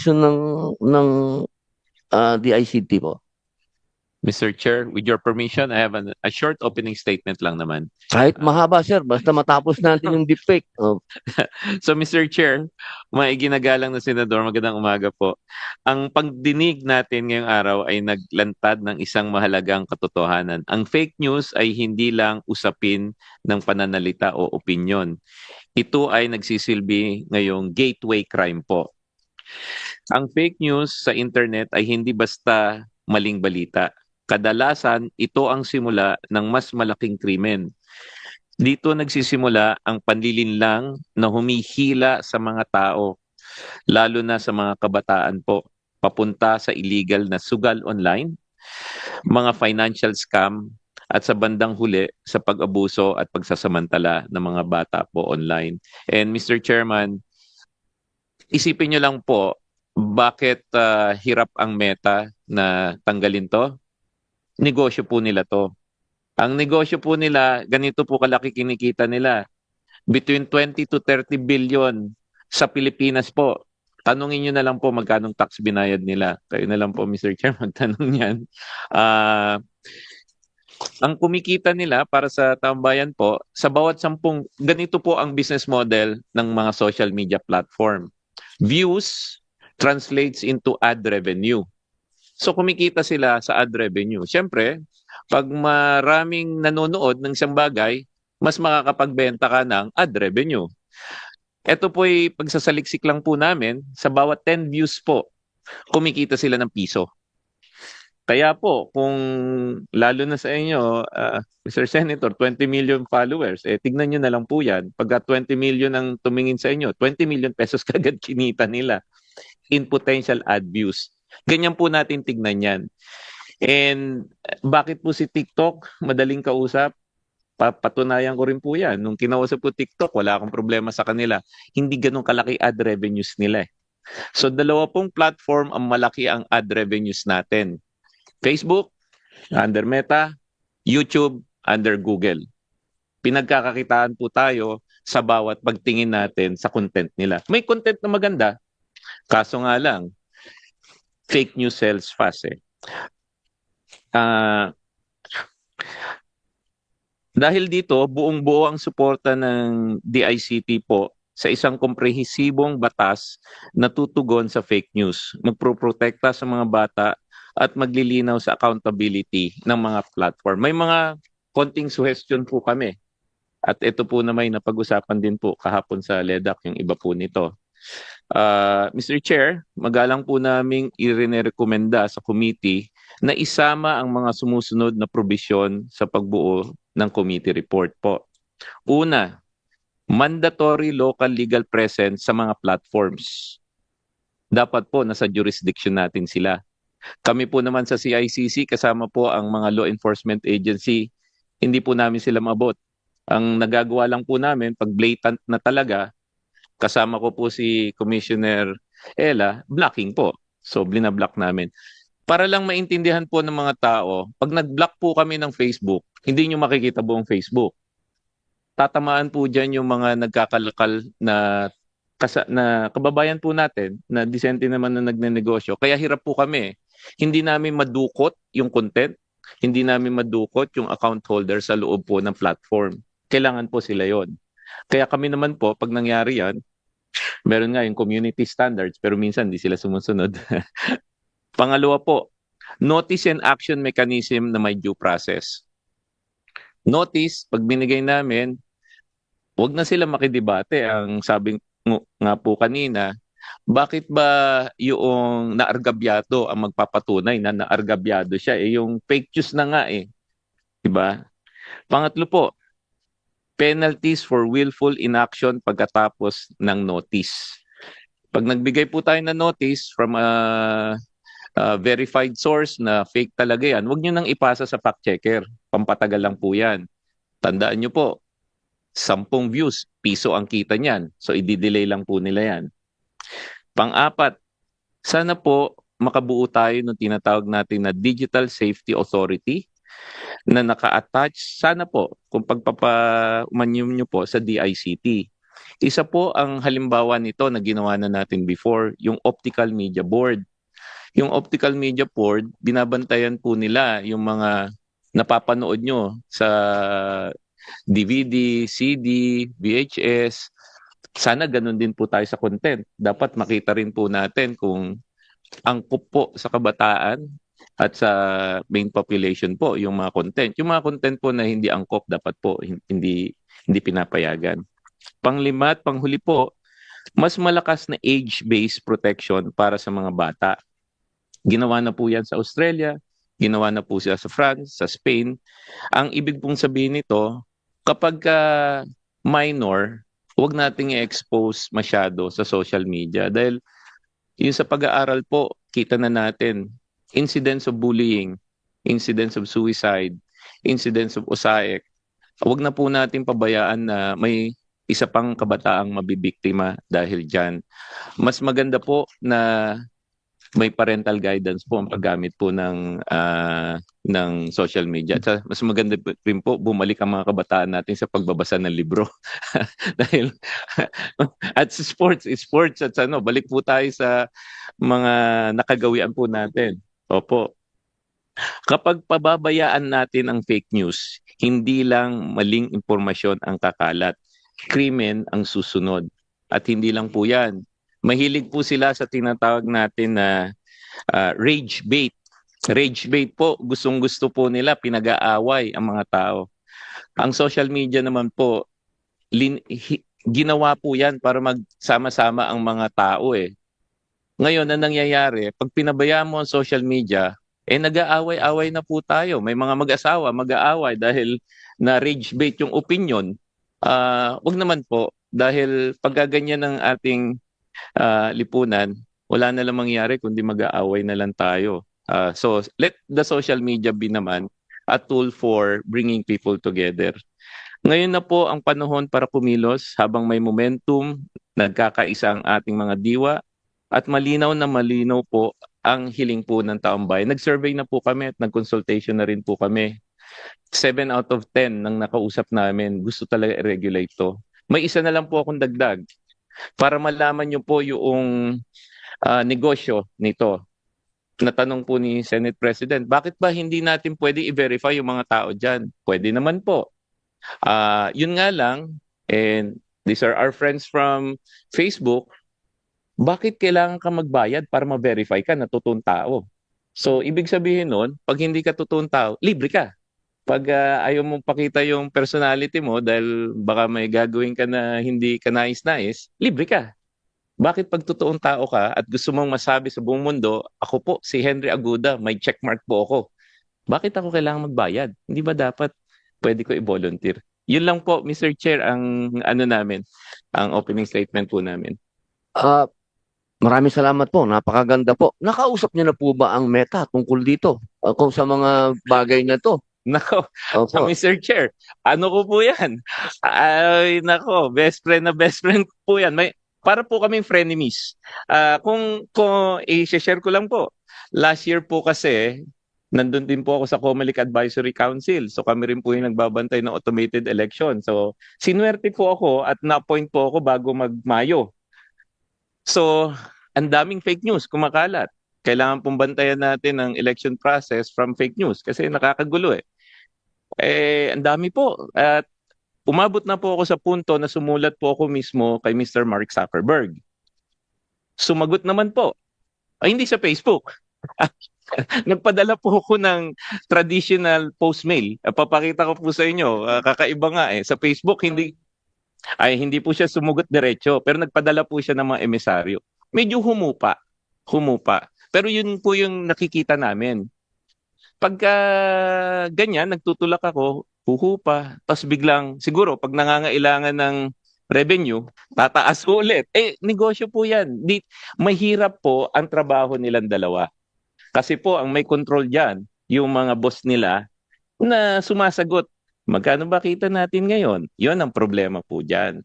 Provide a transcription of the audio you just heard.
action ng DICT po. Mr. Chair, with your permission, I have a short opening statement lang naman. Kahit mahaba, sir, basta matapos natin yung deepfake. So, Mr. Chair, mga iginagalang na senador, magandang umaga po. Ang pagdinig natin ngayong araw ay naglantad ng isang mahalagang katotohanan. Ang fake news ay hindi lang usapin ng pananalita o opinyon. Ito ay nagsisilbi ngayong gateway crime po. Ang fake news sa internet ay hindi basta maling balita. Kadalasan, ito ang simula ng mas malaking krimen. Dito nagsisimula ang panlilinlang na humihila sa mga tao, lalo na sa mga kabataan po, papunta sa illegal na sugal online, mga financial scam, at sa bandang huli sa pag-abuso at pagsasamantala ng mga bata po online. And Mr. Chairman, isipin nyo lang po, bakit hirap ang Meta na tanggalin to? Negosyo po nila to. Ang negosyo po nila, ganito po kalaki kinikita nila. Between 20 to 30 billion sa Pilipinas po. Tanungin nyo na lang po magkanong tax binayad nila. Kayo na lang po, Mr. Chair, magtanong yan. Ang kumikita nila para sa tambayan po, sa bawat 10, ganito po ang business model ng mga social media platform. Views translates into ad revenue. So kumikita sila sa ad revenue. Siyempre, pag maraming nanonood ng isang bagay, mas makakapagbenta ka ng ad revenue. Ito po ay pagsasaliksik lang po namin, sa bawat 10 views po, kumikita sila ng piso. Kaya po, kung lalo na sa inyo, Mr. Senator, 20 million followers, tignan nyo na lang po yan. Pagka 20 million ang tumingin sa inyo, 20 million pesos kagad kinita nila in potential ad views. Ganyan po natin tignan yan. And bakit po si TikTok madaling kausap? Patunayan ko rin po yan. Nung kinausap ko TikTok, wala akong problema sa kanila. Hindi ganun kalaki ad revenues nila. So dalawa pong platform ang malaki ang ad revenues natin. Facebook, under Meta, YouTube, under Google. Pinagkakakitaan po tayo sa bawat pagtingin natin sa content nila. May content na maganda, kaso nga lang, fake news sells fast eh. Dahil dito, buong-buo ang suporta ng DICT po sa isang komprehensibong batas na tutugon sa fake news, magproprotekta sa mga bata at maglilinaw sa accountability ng mga platform. May mga konting suggestion po kami. At ito po na may napag-usapan din po kahapon sa LEDAC yung iba po nito. Mr. Chair, magalang po naming irinerekomenda sa committee na isama ang mga sumusunod na probisyon sa pagbuo ng committee report po. Una, mandatory local legal presence sa mga platforms. Dapat po nasa jurisdiction natin sila. Kami po naman sa CICC, kasama po ang mga law enforcement agency, hindi po namin sila mabot. Ang nagagawa lang po namin, pag blatant na talaga, kasama ko po si Commissioner Ella, blocking po. So, binablock namin. Para lang maintindihan po ng mga tao, pag nag-block po kami ng Facebook, hindi nyo makikita buong Facebook. Tatamaan po dyan yung mga nagkakalakal na kababayan po natin, na disente naman na nagnenegosyo. Kaya hirap po kami. Hindi namin madukot yung content, hindi namin madukot yung account holder sa loob po ng platform. Kailangan po sila yon. Kaya kami naman po, pag nangyari yan, meron nga yung community standards, pero minsan di sila sumusunod. Pangalawa po, notice and action mechanism na may due process. Notice, pag binigay namin, wag na sila makidebate. Ang sabi nga po kanina, bakit ba yung naargabyado ang magpapatunay na naargabyado siya? Yung fake news na nga eh. Diba? Pangatlo po, penalties for willful inaction pagkatapos ng notice. Pag nagbigay po tayo ng notice from a verified source na fake talaga yan, huwag nyo nang ipasa sa fact checker. Pampatagal lang po yan. Tandaan nyo po, 10 views, piso ang kita niyan. So, i-delay lang po nila yan. Pang-apat, sana po makabuo tayo ng tinatawag natin na Digital Safety Authority na naka-attach. Sana po, kung pagpapaumanyo nyo po sa DICT. Isa po ang halimbawa nito na ginawa na natin before, yung optical media board. Yung optical media board, binabantayan po nila yung mga napapanood nyo sa DVD, CD, VHS. Sana ganun din po tayo sa content. Dapat makita rin po natin kung angkop po sa kabataan at sa main population po yung mga content. Yung mga content po na hindi angkop dapat po hindi pinapayagan. Panglima at panghuli po, mas malakas na age-based protection para sa mga bata. Ginawa na po yan sa Australia, ginawa na po siya sa France, sa Spain. Ang ibig pong sabihin nito, kapag minor, huwag nating i-expose masyado sa social media dahil yung sa pag-aaral po, kita na natin incidents of bullying, incidents of suicide, incidents of OSAEC. Huwag na po natin pabayaan na may isa pang kabataang mabibiktima dahil dyan. Mas maganda po na may parental guidance po ang paggamit po ng social media. At mas maganda rin po bumalik ang mga kabataan natin sa pagbabasa ng libro. Dahil at sa sports at balik po tayo sa mga nakagawian po natin. Opo. Kapag pababayaan natin ang fake news, hindi lang maling impormasyon ang kakalat, krimen ang susunod. At hindi lang po 'yan. Mahilig po sila sa tinatawag natin na rage bait. Rage bait po, gustong-gusto po nila pinag-aaway ang mga tao. Ang social media naman po, ginawa po 'yan para magsama-sama ang mga tao eh. Ngayon, ang nangyayari, pag pinabayaan mo ang social media, nag-aaway-away na po tayo. May mga mag-asawa, mag-aaway dahil na rage bait yung opinion. Wag naman po, dahil pagkaganyan ng ating lipunan, wala na lang mangyari kundi mag-aaway na lang tayo. So, let the social media be naman a tool for bringing people together. Ngayon na po ang panahon para kumilos habang may momentum, nagkakaisa ang ating mga diwa, at malinaw na malinaw po ang hiling po ng taong bayan. Nag-survey na po kami at nag-consultation na rin po kami. 7 out of 10 ng nakausap namin gusto talaga i-regulate to. May isa na lang po akong dagdag para malaman nyo po yung negosyo nito. Natanong po ni Senate President, bakit ba hindi natin pwede i-verify yung mga tao dyan? Pwede naman po. Yun nga lang, and these are our friends from Facebook, bakit kailangan ka magbayad para ma-verify ka na totoong tao? So, ibig sabihin nun, pag hindi ka totoong tao, libre ka. Pag ayaw mong pakita yung personality mo dahil baka may gagawin ka na hindi ka nais-nais, libre ka. Bakit pag totoong tao ka at gusto mong masabi sa buong mundo, ako po, si Henry Aguda, may checkmark po ako. Bakit ako kailangan magbayad? Hindi ba dapat pwede ko i-volunteer? Yun lang po, Mr. Chair, ang namin, ang opening statement po namin. Ah, maraming salamat po. Napakaganda po. Nakausap niyo na po ba ang Meta tungkol dito? Kung sa mga bagay na to? Nako, Opo. Mr. Chair, ano ko po yan? Ay, nako, best friend po yan. Para po kaming frenemies. Kung i-share ko lang po, last year po kasi, nandun din po ako sa Comelec Advisory Council. So kami rin po yung nagbabantay ng automated election. So sinuwerte po ako at na-appoint po ako bago mag-Mayo. So, ang daming fake news kumakalat. Kailangan pong bantayan natin ang election process from fake news kasi nakakagulo eh. Ang dami po. At umabot na po ako sa punto na sumulat po ako mismo kay Mr. Mark Zuckerberg. Sumagot naman po. Hindi sa Facebook. Nagpadala po ako ng traditional postmail. Papakita ko po sa inyo. Kakaiba nga eh. Sa Facebook, hindi po siya sumugot diretso, pero nagpadala po siya ng mga emisaryo. Medyo humupa. Pero yun po yung nakikita namin. Pagka ganyan, nagtutulak ako, huhupa, tapos biglang, siguro, pag nangangailangan ng revenue, tataas ulit. Negosyo po yan. Mahirap po ang trabaho nilang dalawa. Kasi po, ang may control dyan, yung mga boss nila na sumasagot. Magkano ba kita natin ngayon? Yun ang problema po dyan.